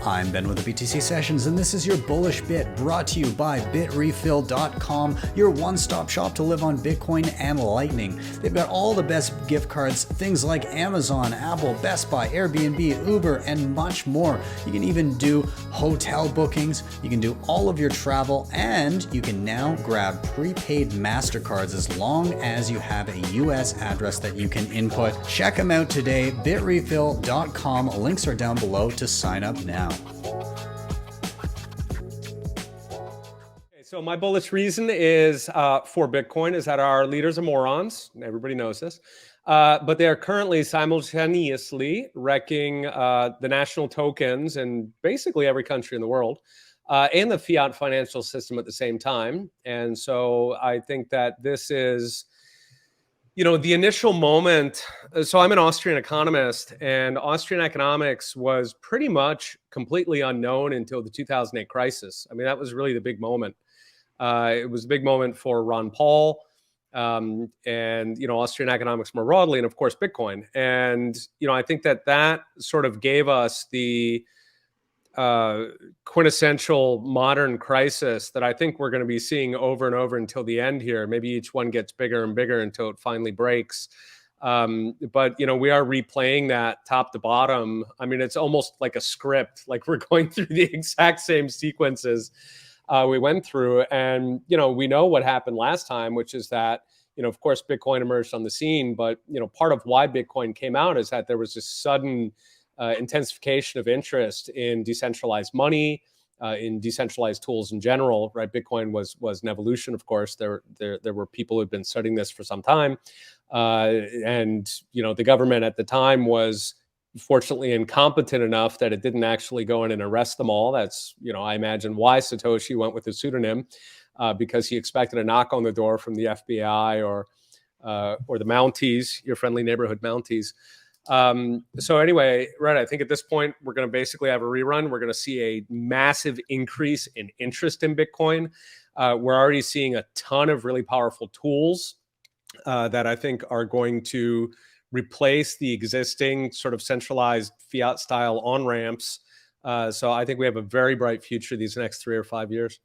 I'm Ben with the BTC Sessions, and this is your Bullish Bit, brought to you by bitrefill.com, your one-stop shop to live on Bitcoin and Lightning. They've got all the best gift cards, things like Amazon, Apple, Best Buy, Airbnb, Uber, and much more. You can even do hotel bookings, you can do all of your travel, and you can now grab prepaid MasterCards as long as you have a US address that you can input. Check them out today, bitrefill.com. Links are down below to sign up now. So my bullish reason is for Bitcoin is that our leaders are morons. Everybody knows this. But they are currently simultaneously wrecking the national tokens in basically every country in the world and the fiat financial system at the same time. And so I think that this is, you know, the initial moment. So I'm an Austrian economist, and Austrian economics was pretty much completely unknown until the 2008 crisis. I mean, that was really the big moment. It was a big moment for Ron Paul and, you know, Austrian economics more broadly, and of course, Bitcoin. And, you know, I think that that sort of gave us the quintessential modern crisis that I think we're going to be seeing over and over until the end here. Maybe each one gets bigger and bigger until it finally breaks. But, you know, we are replaying that top to bottom. I mean, it's almost like a script, like we're going through the exact same sequences we went through. And, you know, we know what happened last time, which is that, you know, of course, Bitcoin emerged on the scene. But, you know, part of why Bitcoin came out is that there was this sudden intensification of interest in decentralized money, in decentralized tools in general, right? Bitcoin was an evolution, of course. There were people who had been studying this for some time. And, you know, the government at the time was fortunately incompetent enough that it didn't actually go in and arrest them all. That's, you know, I imagine why Satoshi went with a pseudonym, because he expected a knock on the door from the FBI or the Mounties, your friendly neighborhood Mounties. So anyway, right, I think at this point, we're going to basically have a rerun. We're going to see a massive increase in interest in Bitcoin. We're already seeing a ton of really powerful tools that I think are going to replace the existing sort of centralized fiat style on-ramps. So I think we have a very bright future these next 3 or 5 years.